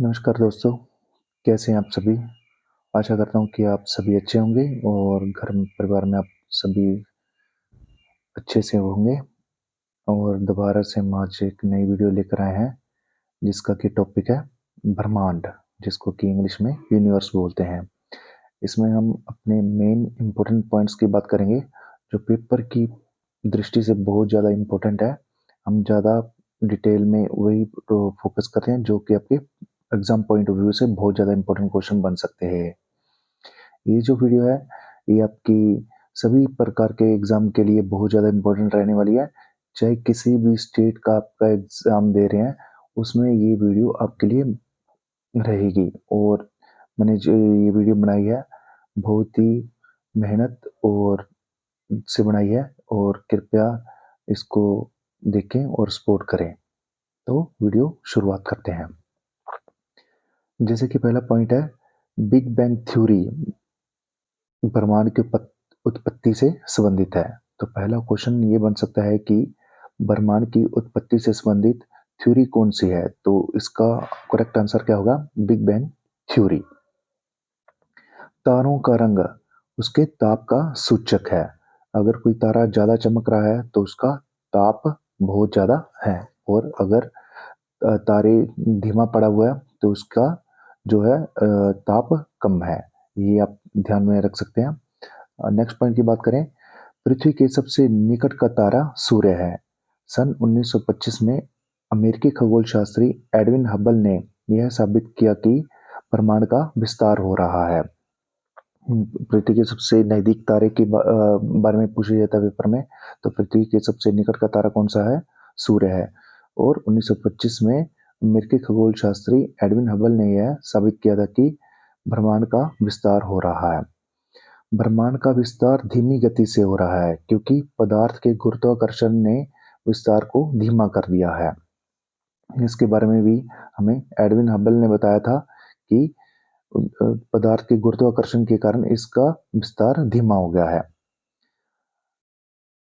नमस्कार दोस्तों, कैसे हैं आप सभी? आशा करता हूँ कि आप सभी अच्छे होंगे और घर में परिवार में आप सभी अच्छे से होंगे। और दोबारा से हम आज एक नई वीडियो लेकर आए हैं, जिसका कि टॉपिक है ब्रह्मांड, जिसको कि इंग्लिश में यूनिवर्स बोलते हैं। इसमें हम अपने मेन इम्पोर्टेंट पॉइंट्स की बात करेंगे, जो पेपर की दृष्टि से बहुत ज़्यादा इम्पोर्टेंट है। हम ज़्यादा डिटेल में वही फोकस करते हैं, जो कि आपके एग्जाम पॉइंट ऑफ व्यू से बहुत ज़्यादा इम्पोर्टेंट क्वेश्चन बन सकते हैं। ये जो वीडियो है, ये आपकी सभी प्रकार के एग्ज़ाम के लिए बहुत ज़्यादा इम्पोर्टेंट रहने वाली है। चाहे किसी भी स्टेट का आपका एग्ज़ाम दे रहे हैं, उसमें ये वीडियो आपके लिए रहेगी। और मैंने जो ये वीडियो बनाई है, बहुत ही मेहनत और से बनाई है, और कृपया इसको देखें और सपोर्ट करें। तो वीडियो शुरुआत करते हैं। जैसे कि पहला पॉइंट है, बिग बैंग थ्योरी ब्रह्मांड की उत्पत्ति से संबंधित है। तो पहला क्वेश्चन ये बन सकता है कि ब्रह्मांड की उत्पत्ति से संबंधित थ्योरी कौन सी है? तो इसका करेक्ट आंसर क्या होगा? Big bang theory. तारों का रंग उसके ताप का सूचक है। अगर कोई तारा ज़्यादा चमक रहा है तो उसका ताप बहुत ज़्यादा है, और अगर तारे धीमा पड़ा हुआ है तो उसका जो है ताप कम है। ये आप ध्यान में रख सकते हैं। नेक्स्ट पॉइंट की बात करें, पृथ्वी के सबसे निकट का तारा सूर्य है। सन 1925 में अमेरिकी खगोल शास्त्री एडविन हबल ने यह साबित किया कि ब्रह्मांड का विस्तार हो रहा है। पृथ्वी के सबसे नज़दीक तारे के बारे में पूछा जाता है पेपर में, तो पृथ्वी के सबसे निकट का तारा कौन सा है? सूर्य है। और 1925 में अमेरिकी खगोल शास्त्री एडविन हबल ने यह साबित किया था कि ब्रह्मांड का विस्तार हो रहा है। ब्रह्मांड का विस्तार धीमी गति से हो रहा है, क्योंकि पदार्थ के गुरुत्वाकर्षण ने विस्तार को धीमा कर दिया है। इसके बारे में भी हमें एडविन हबल ने बताया था कि पदार्थ के गुरुत्वाकर्षण के कारण इसका विस्तार धीमा हो गया है।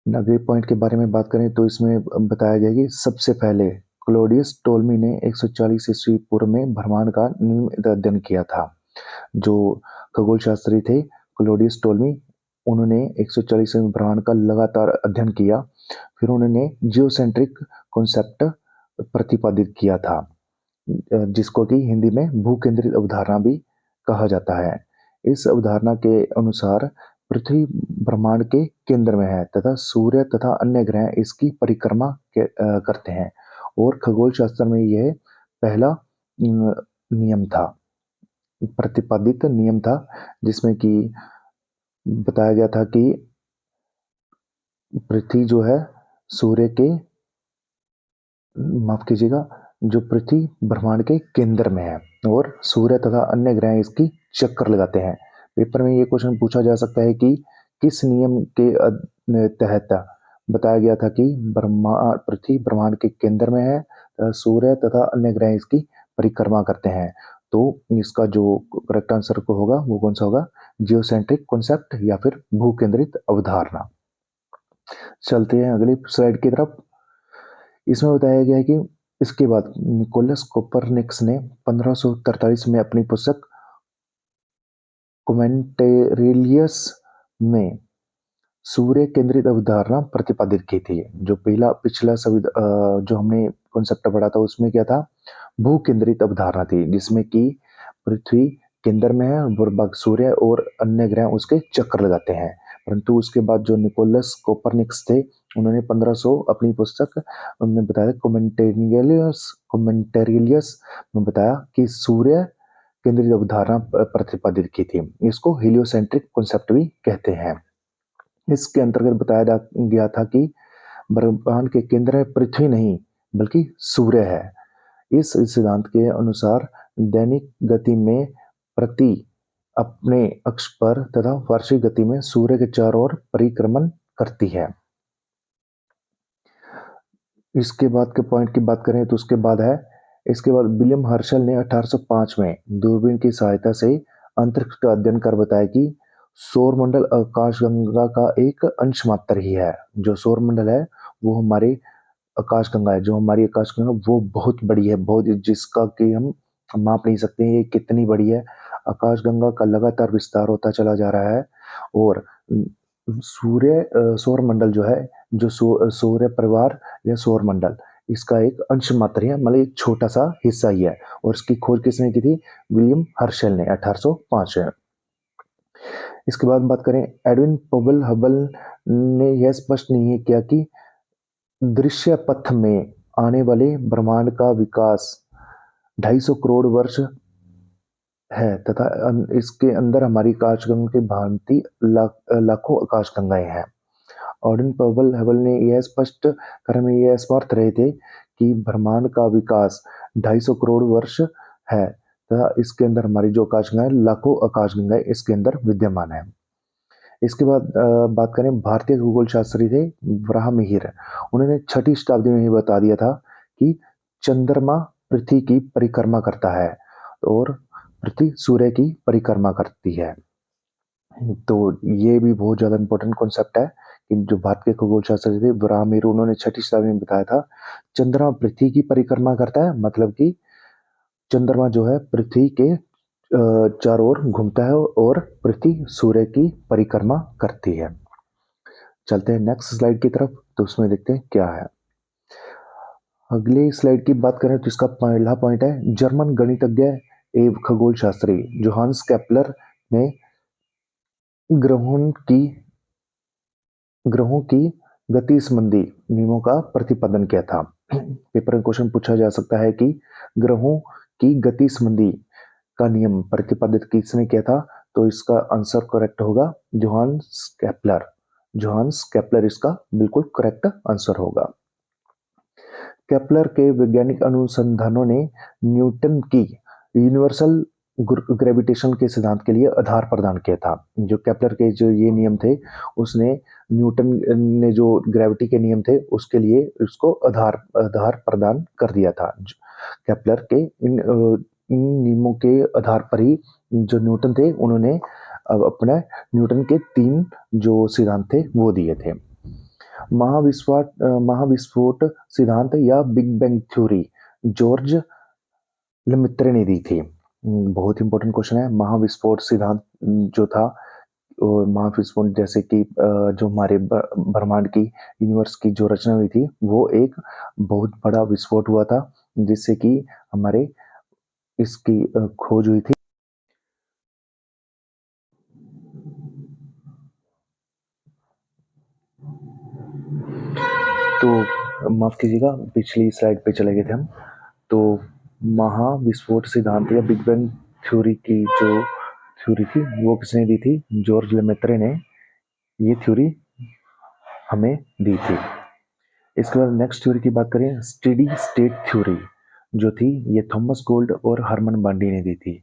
अगले पॉइंट के बारे में बात करें तो इसमें बताया गया कि सबसे पहले क्लॉडियस टोल्मी ने 140 ईस्वी पूर्व में ब्रह्मांड का नियमित अध्ययन किया था। जो खगोल शास्त्री थे क्लॉडियस टोल्मी, उन्होंने 140 में ब्रह्मांड का लगातार अध्ययन किया। फिर उन्होंने जियोसेंट्रिक कॉन्सेप्ट प्रतिपादित किया था, जिसको कि हिंदी में भूकेंद्रित अवधारणा भी कहा जाता है। इस अवधारणा के अनुसार पृथ्वी ब्रह्मांड के केंद्र में है तथा सूर्य तथा अन्य ग्रह इसकी परिक्रमा करते हैं। और खगोल शास्त्र में यह पहला नियम था, प्रतिपादित नियम था, जिसमें कि बताया गया था कि पृथ्वी जो है सूर्य के, माफ कीजिएगा, जो पृथ्वी ब्रह्मांड के केंद्र में है और सूर्य तथा अन्य ग्रह इसकी चक्कर लगाते हैं। पेपर में ये क्वेश्चन पूछा जा सकता है कि किस नियम के तहत बताया गया था कि पृथ्वी ब्रह्मांड के केंद्र में है, सूर्य तथा अन्य ग्रह इसकी परिक्रमा करते हैं। तो इसका जो करेक्ट आंसर को होगा वो कौन सा होगा? जियोसेंट्रिक कॉन्सेप्ट या फिर भूकेंद्रित अवधारणा। चलते हैं अगली स्लाइड की तरफ। इसमें बताया गया है कि इसके बाद निकोलस कोपरनिकस ने 1543 में अपनी पुस्तक कॉमेंटेरियल्स में सूर्य केंद्रित अवधारणा प्रतिपादित की थी। जो पिछला जो हमने कॉन्सेप्ट पढ़ा था उसमें क्या था? भू केंद्रित अवधारणा थी, जिसमें कि पृथ्वी केंद्र में है और सूर्य और अन्य ग्रह उसके चक्कर लगाते हैं। परंतु उसके बाद जो निकोलस कोपरनिकस थे, उन्होंने 1500 अपनी पुस्तक में बताया कॉमेंटेरियल्स में बताया कि सूर्य केंद्रित अवधारणा प्रतिपादित की थी। इसको हेलियोसेंट्रिक कॉन्सेप्ट भी कहते हैं। इसके अंतर्गत बताया गया था कि ब्रह्मांड के केंद्र में पृथ्वी नहीं बल्कि सूर्य है। इस सिद्धांत के अनुसार दैनिक गति में प्रति अपने अक्ष पर तथा वार्षिक गति में सूर्य के चारों ओर परिक्रमण करती है। इसके बाद के पॉइंट की बात करें तो इसके बाद विलियम हर्शल ने 1805 में दूरबीन की सहायता से अंतरिक्ष का अध्ययन कर बताया कि सौरमंडल आकाशगंगा का एक अंश मात्र ही है। जो सौरमंडल है वो हमारे आकाशगंगा है, जो हमारी आकाशगंगा वो बहुत बड़ी है, बहुत, जिसका कि हम माप नहीं सकते ये कितनी बड़ी है। आकाशगंगा का लगातार विस्तार होता चला जा रहा है और सौर मंडल जो है, जो सूर्य परिवार या सौर मंडल, इसका एक अंश मात्र है, मतलब एक छोटा सा हिस्सा ही है। और इसकी खोज किसने की थी? विलियम हर्शेल ने 1805 में। इसके बाद बात करें, एडविन पोबल हबल ने यह स्पष्ट नहीं किया कि दृश्य पथ में आने वाले ब्रह्मांड का विकास 250 करोड़ वर्ष है तथा इसके अंदर हमारी आकाशगंगा की भांति लाखों आकाशगंगाएं हैं। ऑर्डिन पबल हबल ने यह स्पष्ट करने में यह समर्थ रहे थे कि ब्रह्मांड का विकास 250 करोड़ वर्ष है तथा इसके अंदर हमारी जो आकाशगंगाएं, लाखों आकाशगंगाएं इसके अंदर विद्यमान है। इसके बाद बात करें, भारतीय खगोल शास्त्री थे वराहमिहिर। उन्होंने 6ठी शताब्दी में ही बता दिया था कि चंद्रमा पृथ्वी की परिक्रमा करता है और पृथ्वी सूर्य की परिक्रमा करती है। तो ये भी बहुत ज़्यादा इंपॉर्टेंट कॉन्सेप्ट है कि जो भारत के खगोल शास्त्री थे वराहमिहिर, उन्होंने 6ठी शताब्दी में बताया था चंद्रमा पृथ्वी की परिक्रमा करता है, मतलब कि चंद्रमा जो है पृथ्वी के चारों ओर घूमता है और पृथ्वी सूर्य की परिक्रमा करती है। चलते हैं नेक्स्ट स्लाइड की तरफ, तो उसमें देखते हैं क्या है। अगले स्लाइड की बात करें तो इसका पहला पॉइंट है, जर्मन गणितज्ञ एवं खगोल शास्त्री जोहान्स केपलर ने ग्रहों की गति संबंधी नियमों का प्रतिपादन किया था। पेपर में क्वेश्चन पूछा जा सकता है कि ग्रहों की गति संबंधी का नियम प्रतिपादित किसने किया था? तो इसका आंसर करेक्ट होगा जोहान्स केपलर। जोहान्स केपलर इसका बिल्कुल करेक्ट आंसर होगा। केपलर के वैज्ञानिक अनुसंधानों ने न्यूटन की यूनिवर्सल ग्रेविटेशन के सिद्धांत के लिए आधार प्रदान किया था। जो केपलर के जो ये नियम थे, उसने न्यूटन ने जो ग्रेविटी के नियम थे उसके लिए उसको आधार प्रदान कर दिया था। केपलर के इन नियमों के आधार पर ही जो न्यूटन थे, उन्होंने अपने न्यूटन के 3 जो सिद्धांत थे वो दिए थे। महाविस्फोट सिद्धांत या big bang theory George Lemaître ने दी थी। बहुत इंपॉर्टेंट क्वेश्चन है। महाविस्फोट सिद्धांत जो था, और महाविस्फोट जैसे कि जो हमारे ब्रह्मांड की यूनिवर्स की जो रचना हुई थी, वो एक बहुत बड़ा विस्फोट हुआ था जिससे कि हमारे इसकी खोज हुई थी। तो माफ कीजिएगा, पिछली स्लाइड पे चले गए थे हम। तो महाविस्फोट सिद्धांत या बिग बैंग थ्योरी की जो थ्योरी थी वो किसने दी थी? जॉर्ज लेमेत्रे ने ये थ्योरी हमें दी थी। इसके बाद नेक्स्ट थ्योरी की बात करें, स्टेडी स्टेट थ्योरी जो थी, ये थॉमस गोल्ड और हरमन बांडी ने दी थी।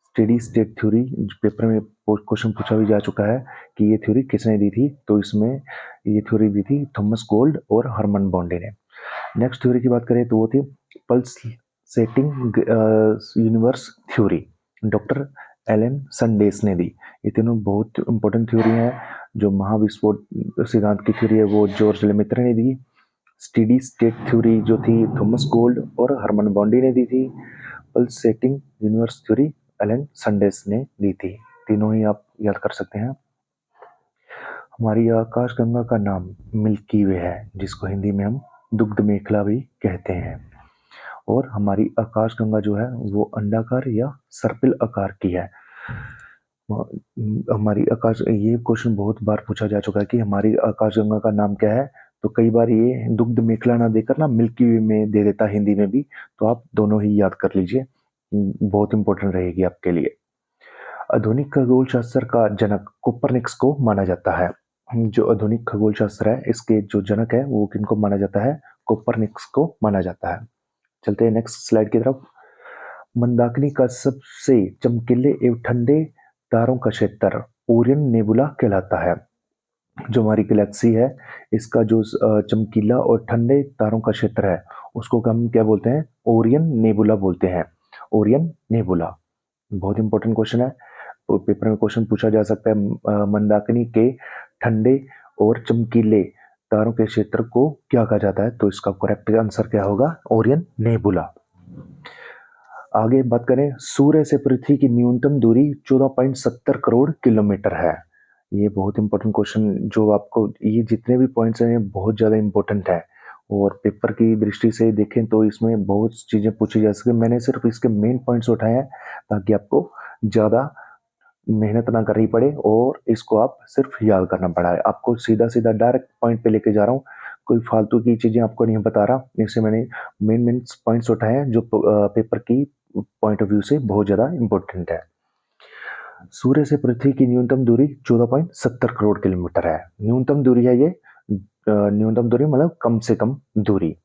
स्टेडी स्टेट थ्योरी पेपर में क्वेश्चन पूछा भी जा चुका है कि ये थ्योरी किसने दी थी, तो इसमें ये थ्योरी दी थी थॉमस गोल्ड और हरमन बांडी ने। नेक्स्ट थ्योरी की बात करें तो वो थी pulsating universe theory, doctor Alan Sandage ने दी। ये तीनों बहुत इंपॉर्टेंट थ्योरी हैं। जो महाविस्फोट सिद्धांत की थ्योरी है वो जॉर्ज लेमेत्रे ने दी। स्टेडी स्टेट थ्योरी जो थी थॉमस गोल्ड और हरमन बांडी ने दी थी। Pulsating universe theory Alan Sandage ने दी थी। तीनों ही आप याद कर सकते हैं। हमारी आकाशगंगा का नाम मिल्की वे है, जिसको हिंदी में हम दुग्ध मेखला भी कहते हैं। और हमारी आकाशगंगा जो है वो अंडाकार या सर्पिल आकार की है। हमारी आकाश, ये क्वेश्चन बहुत बार पूछा जा चुका है कि हमारी आकाशगंगा का नाम क्या है। तो कई बार ये दुग्ध मेखला ना देकर ना मिल्की वे में दे देता हिंदी में भी, तो आप दोनों ही याद कर लीजिए, बहुत इंपॉर्टेंट रहेगी आपके लिए। आधुनिक खगोल शास्त्र का जनक कोपरनिकस को माना जाता है। जो आधुनिक खगोल शास्त्र है इसके जो जनक है वो किनको माना जाता है? कोपरनिकस को माना जाता है। चलते हैं नेक्स्ट स्लाइड की तरफ। मंदाकिनी का सबसे चमकीले एवं ठंडे तारों का क्षेत्र ओरियन नेबुला कहलाता है। जो हमारी गैलेक्सी है इसका जो चमकीला और ठंडे तारों का क्षेत्र है उसको हम क्या बोलते हैं? ओरियन नेबुला बोलते हैं। ओरियन नेबुला बहुत इंपॉर्टेंट क्वेश्चन है। तो पेपर में क्वेश्चन पूछा जा सकता है, मंदाकिनी के ठंडे और चमकीले तारों के क्षेत्र को क्या कहा जाता है? तो इसका करेक्ट आंसर क्या होगा? Orion nebula. आगे बात करें, सूर्य से पृथ्वी की न्यूनतम दूरी 14.70 करोड़ किलोमीटर है। ये बहुत इंपॉर्टेंट क्वेश्चन, जो आपको ये जितने भी पॉइंट्स हैं ये बहुत ज़्यादा इंपॉर्टेंट है, और पेपर की दृष्टि से देखें तो इसमें बहुत चीज़ें पूछी जा सके। मैंने सिर्फ इसके मेन पॉइंट्स उठाए हैं ताकि आपको ज़्यादा मेहनत ना करनी पड़े और इसको आप सिर्फ याद करना पड़ा है। आपको सीधा सीधा डायरेक्ट पॉइंट पे लेके जा रहा हूँ, कोई फालतू की चीज़ें आपको नहीं बता रहा। इससे मैंने मेन मेन पॉइंट्स उठाए हैं जो पेपर की पॉइंट ऑफ व्यू से बहुत ज़्यादा इंपॉर्टेंट है। सूर्य से पृथ्वी की न्यूनतम दूरी 14.70 करोड़ किलोमीटर है। न्यूनतम दूरी है ये, न्यूनतम दूरी मतलब कम से कम दूरी।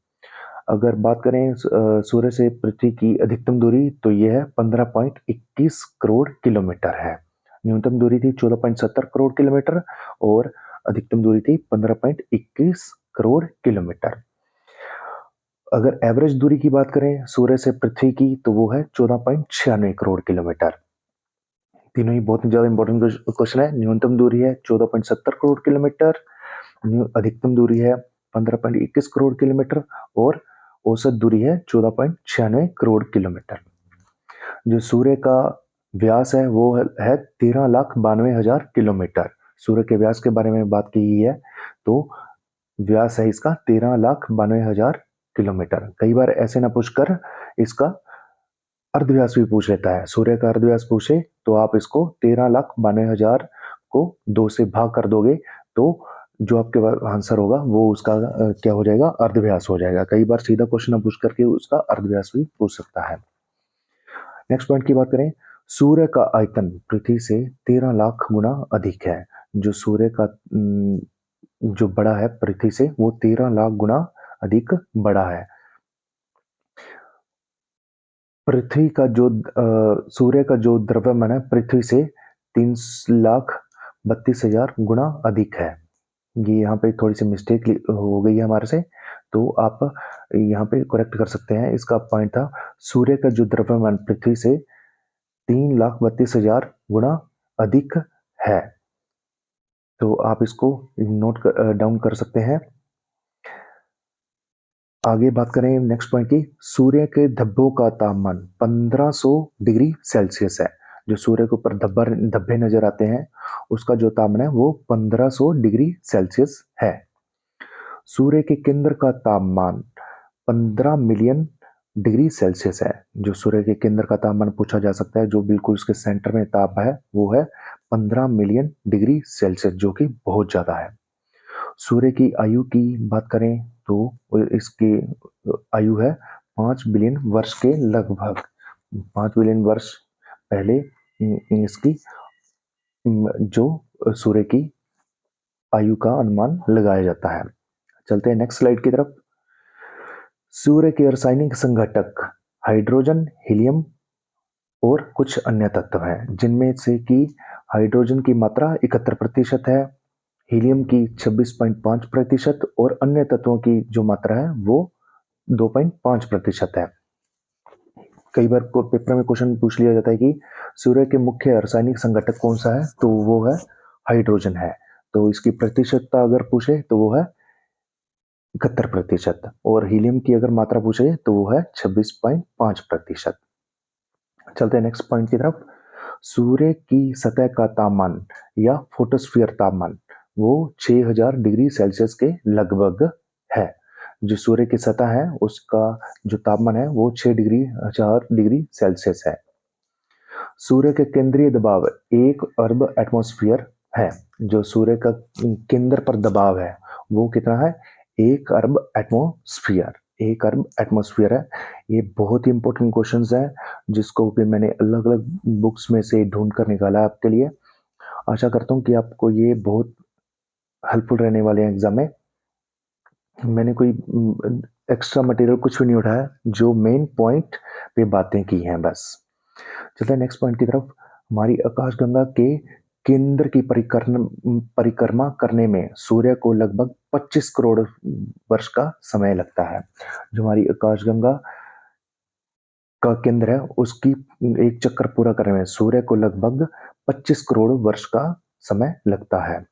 अगर बात करें सूर्य से पृथ्वी की अधिकतम दूरी, तो ये है 15.21 करोड़ किलोमीटर है। न्यूनतम दूरी थी 14.70 करोड़ किलोमीटर और अधिकतम दूरी थी 15.21 करोड़ किलोमीटर। अगर एवरेज दूरी की बात करें सूर्य से पृथ्वी की, तो वो है 14.96 करोड़ किलोमीटर। तीनों ही बहुत ज़्यादा इंपॉर्टेंट क्वेश्चन है। न्यूनतम दूरी है 14.70 करोड़ किलोमीटर, अधिकतम दूरी है 15.21 करोड़ किलोमीटर और औसत दूरी है 14.96 करोड़ किलोमीटर। जो सूर्य का व्यास है वो है 13,92,000 किलोमीटर। सूर्य के व्यास के बारे में बात की गई है, तो व्यास है इसका 13,92,000 किलोमीटर। कई बार ऐसे ना पूछकर इसका अर्धव्यास भी पूछ लेता है। सूर्य का अर्धव्यास पूछे तो आप इसको 13,92,000 को 2 से भाग कर दोगे, तो जो आपके आंसर होगा वो उसका क्या हो जाएगा, अर्धव्यास हो जाएगा। कई बार सीधा क्वेश्चन पूछ करके उसका अर्धव्यास भी पूछ सकता है। नेक्स्ट पॉइंट की बात करें, सूर्य का आयतन पृथ्वी से 13 लाख गुना अधिक है। जो सूर्य का जो बड़ा है पृथ्वी से, वो 13 लाख गुना अधिक बड़ा है। पृथ्वी का जो सूर्य का जो द्रव्यमान है पृथ्वी से 3,32,000 गुना अधिक है। ये यहाँ पे थोड़ी सी मिस्टेक हो गई है हमारे से, तो आप यहाँ पे करेक्ट कर सकते हैं। इसका पॉइंट था सूर्य का जो द्रव्यमान पृथ्वी से 3,32,000 गुना अधिक है। तो आप इसको नोट डाउन कर सकते हैं। आगे बात करें नेक्स्ट पॉइंट की, सूर्य के धब्बों का तापमान 1500 डिग्री सेल्सियस है। जो सूर्य के ऊपर धब्बे नजर आते हैं उसका जो तापमान है वो 1500 डिग्री सेल्सियस है। सूर्य के केंद्र का तापमान 15 मिलियन डिग्री सेल्सियस है। जो सूर्य के केंद्र का तापमान पूछा जा सकता है, जो बिल्कुल उसके सेंटर में ताप है, वो है 15 मिलियन डिग्री सेल्सियस, जो कि बहुत ज्यादा है। सूर्य की आयु की बात करें तो इसकी आयु है 5 बिलियन वर्ष के लगभग। 5 बिलियन वर्ष पहले इसकी जो सूर्य की आयु का अनुमान लगाया जाता है। चलते हैं नेक्स्ट स्लाइड की तरफ। सूर्य के रासायनिक संघटक हाइड्रोजन, हीलियम और कुछ अन्य तत्व हैं, जिनमें से कि हाइड्रोजन की मात्रा 71% है, हीलियम की 26.5% और अन्य तत्वों की जो मात्रा है वो 2.5% है। कई बार पेपर में क्वेश्चन पूछ लिया जाता है कि सूर्य के मुख्य रासायनिक संघटक कौन सा है, तो वो है हाइड्रोजन है। तो इसकी प्रतिशतता अगर पूछे तो वो है 71%, और हीलियम की अगर मात्रा पूछे तो वो है 26.5%। चलते हैं नेक्स्ट पॉइंट की तरफ। सूर्य की सतह का तापमान या फोटोस्फीयर तापमान वो 6000 डिग्री सेल्सियस के लगभग है। जो सूर्य की सतह है उसका जो तापमान है वो 6,000 डिग्री सेल्सियस है। सूर्य के केंद्रीय दबाव 1 अरब एटमॉस्फेयर है। जो सूर्य का केंद्र पर दबाव है वो कितना है, 1 अरब एटमॉस्फेयर। 1 अरब एटमॉस्फेयर है। ये बहुत ही इंपॉर्टेंट क्वेश्चंस है, जिसको भी मैंने अलग अलग बुक्स में से ढूंढ कर निकाला है आपके लिए। आशा करता हूँ कि आपको ये बहुत हेल्पफुल रहने वाले हैं एग्जाम में। मैंने कोई एक्स्ट्रा मटेरियल कुछ भी नहीं उठाया, जो मेन पॉइंट पे बातें की हैं बस। चलते हैं नेक्स्ट पॉइंट की तरफ। हमारी आकाशगंगा के केंद्र की परिक्रमा करने में सूर्य को लगभग 25 करोड़ वर्ष का समय लगता है। जो हमारी आकाशगंगा का केंद्र है उसकी एक चक्कर पूरा करने में सूर्य को लगभग 25 करोड़ वर्ष का समय लगता है।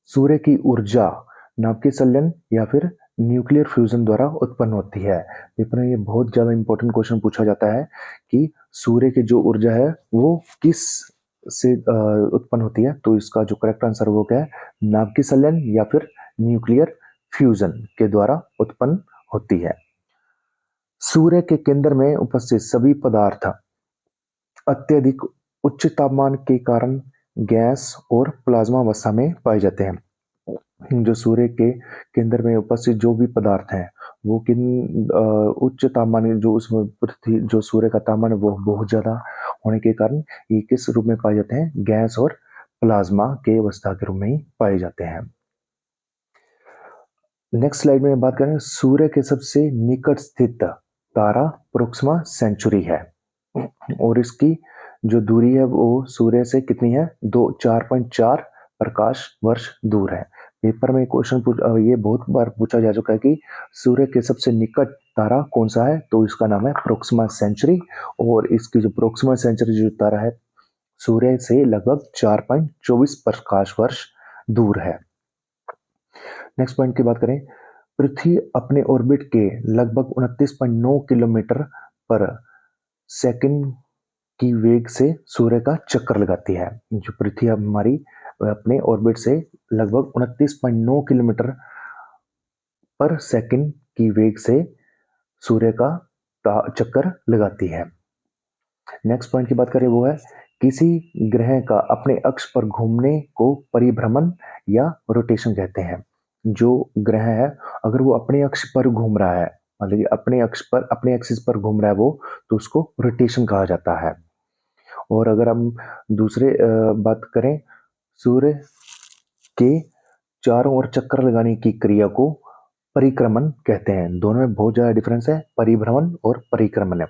सूर्य की ऊर्जा नाभिकीय संलयन या फिर न्यूक्लियर फ्यूजन द्वारा उत्पन्न होती है। पेपर में ये बहुत ज़्यादा इंपॉर्टेंट क्वेश्चन पूछा जाता है कि सूर्य की जो ऊर्जा है वो किस से उत्पन्न होती है। तो इसका जो करेक्ट आंसर वो क्या है, नाभिकीय संलयन या फिर न्यूक्लियर फ्यूजन के द्वारा उत्पन्न होती है। सूर्य के केंद्र में उपस्थित सभी पदार्थ अत्यधिक उच्च तापमान के कारण गैस और प्लाज्मा अवस्था में पाए जाते हैं। जो सूर्य के केंद्र में उपस्थित जो भी पदार्थ हैं वो किन उच्च तापमान, जो उसमें पृथ्वी जो सूर्य का तापमान है वो बहुत ज़्यादा होने के कारण ये किस रूप में पाए जाते हैं, गैस और प्लाज्मा के अवस्था के रूप में ही पाए जाते हैं। नेक्स्ट स्लाइड में बात करें, सूर्य के सबसे निकट स्थित तारा प्रोक्सिमा सेंचुरी है और इसकी जो दूरी है वो सूर्य से कितनी है, 4.4 प्रकाश वर्ष दूर है। पेपर में क्वेश्चन ये बहुत बार पूछा जा चुका है कि सूर्य के सबसे निकट तारा कौन सा है, तो इसका नाम है प्रोक्सिमा सेंचुरी और इसकी जो प्रोक्सिमा सेंचुरी जो तारा है सूर्य से लगभग 4.24 प्रकाश वर्ष दूर है। नेक्स्ट पॉइंट की बात करें, पृथ्वी अपने ऑर्बिट के लगभग 29.9 किलोमीटर पर सेकंड की वेग से सूर्य का चक्कर लगाती है। जो पृथ्वी हमारी अपने ऑर्बिट से लगभग 29.9 किलोमीटर पर सेकंड की वेग से सूर्य का चक्कर लगाती है। नेक्स्ट पॉइंट की बात करें वो है, किसी ग्रह का अपने अक्ष पर घूमने को परिभ्रमण या रोटेशन कहते हैं। जो ग्रह है अगर वो अपने अक्ष पर घूम रहा है, मतलब कि अपने अक्ष पर अपने एक्सिस पर घूम रहा है वो, तो उसको रोटेशन कहा जाता है। और अगर हम दूसरे बात करें, सूर्य के चारों ओर चक्कर लगाने की क्रिया को परिक्रमण कहते हैं। दोनों में बहुत ज़्यादा डिफरेंस है, परिभ्रमण और परिक्रमण है।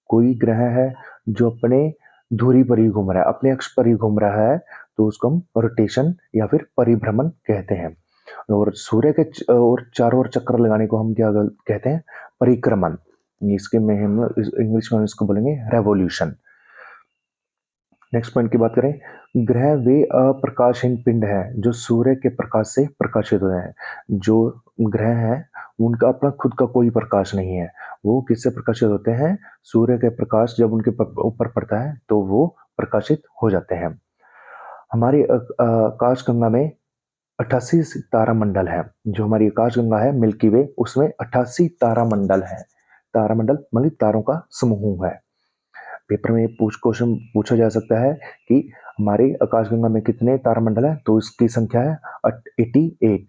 कोई ग्रह है जो अपने धुरी पर ही घूम रहा है, अपने अक्ष पर ही घूम रहा है, तो उसको हम रोटेशन या फिर परिभ्रमण कहते हैं। और सूर्य के और चारों ओर चक्कर लगाने को हम क्या कहते हैं, परिक्रमण। इसके में हम इंग्लिश में इसको बोलेंगे रेवोल्यूशन। नेक्स्ट पॉइंट की बात करें, ग्रह वे अप्रकाशहीन पिंड है जो सूर्य के प्रकाश से प्रकाशित होते हैं। जो ग्रह हैं उनका अपना खुद का कोई प्रकाश नहीं है, वो किससे प्रकाशित होते हैं, सूर्य के प्रकाश जब उनके ऊपर पड़ता है तो वो प्रकाशित हो जाते हैं। हमारी आकाशगंगा में 88 तारामंडल है। जो हमारी आकाशगंगा है मिल्की वे, उसमें 88 तारामंडल है। तारामंडल मतलब तारों का समूह है। पेपर में क्वेश्चन पूछा जा सकता है कि हमारी आकाशगंगा में कितने तारामंडल हैं, तो इसकी संख्या है 88।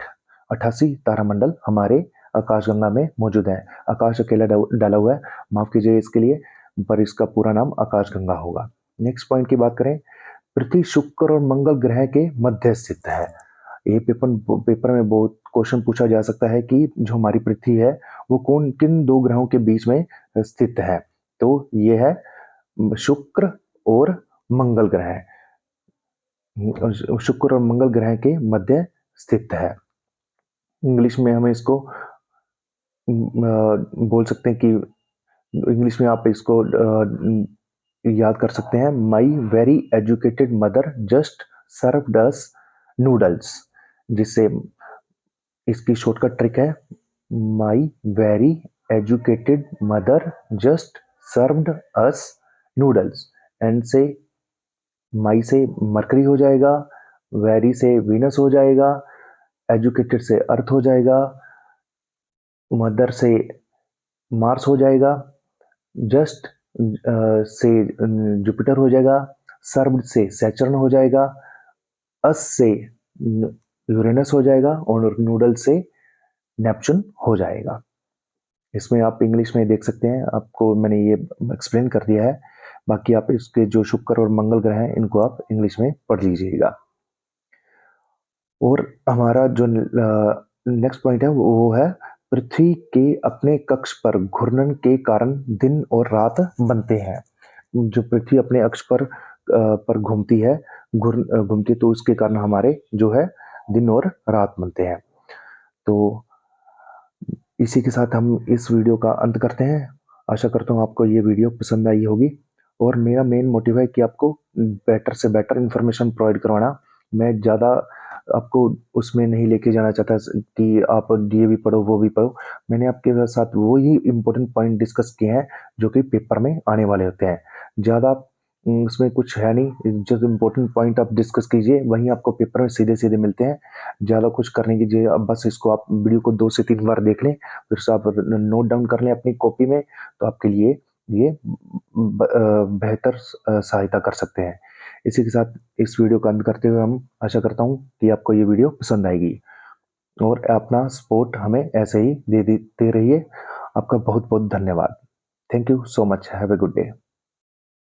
88 तारामंडल हमारे आकाशगंगा में मौजूद है। आकाश अकेला डाला हुआ है, माफ कीजिए इसके लिए, पर इसका पूरा नाम आकाशगंगा होगा। नेक्स्ट पॉइंट की बात करें, पृथ्वी शुक्र और मंगल ग्रह के मध्य स्थित है। ये पेपर में बहुत क्वेश्चन पूछा जा सकता है कि जो हमारी पृथ्वी है वो किन दो ग्रहों के बीच में स्थित है, तो ये है शुक्र और मंगल ग्रह। शुक्र और मंगल ग्रह के मध्य स्थित है। इंग्लिश में हमें इसको बोल सकते हैं कि इंग्लिश में आप इसको याद कर सकते हैं, my very educated mother just served us noodles, जिससे इसकी शॉर्टकट ट्रिक है, my very educated mother just served us noodles. And से माई से मरकरी हो जाएगा, वेरी से वीनस हो जाएगा, एजुकेटेड से अर्थ हो जाएगा, मदर से मार्स हो जाएगा, जस्ट से जुपिटर हो जाएगा, सर्व्ड से सैटर्न हो जाएगा, अस से यूरेनस हो जाएगा और नूडल से नेपच्यून हो जाएगा। इसमें आप इंग्लिश में देख सकते हैं, आपको मैंने ये एक्सप्लेन कर दिया है। बाकी आप इसके जो शुक्र और मंगल ग्रह हैं इनको आप इंग्लिश में पढ़ लीजिएगा। और हमारा जो नेक्स्ट पॉइंट है वो है, पृथ्वी के अपने कक्ष पर घूर्णन के कारण दिन और रात बनते हैं। जो पृथ्वी अपने अक्ष पर घूमती है, घूमती है, तो उसके कारण हमारे जो है दिन और रात बनते हैं। तो इसी के साथ हम इस वीडियो का अंत करते हैं। आशा करता हूँ आपको ये वीडियो पसंद आई होगी और मेरा मेन मोटिव है कि आपको बेटर से बेटर इन्फॉर्मेशन प्रोवाइड करवाना। मैं ज़्यादा आपको उसमें नहीं लेके जाना चाहता कि आप ये भी पढ़ो, वो भी पढ़ो। मैंने आपके साथ वही इम्पोर्टेंट पॉइंट डिस्कस किए हैं, जो कि पेपर में आने वाले होते हैं। ज़्यादा उसमें कुछ है नहीं, जो इम्पोर्टेंट पॉइंट आप डिस्कस कीजिए, वहीं आपको पेपर में सीधे-सीधे मिलते हैं। ज़्यादा कुछ करने की अब बस इसको आप वीडियो को 2 से 3 बार देख लें, फिर से आप नोट डाउन कर लें अपनी कॉपी में, तो आपके लिए ये बेहतर सहायता कर सकते हैं। इसी के साथ इस वीडियो का अंत करते हुए हम आशा करता हूँ कि आपको ये वीडियो पसंद आएगी और अपना सपोर्ट हमें ऐसे ही देते रहिए। आपका बहुत-बहुत धन्यवाद। Thank you so much. Have a good day.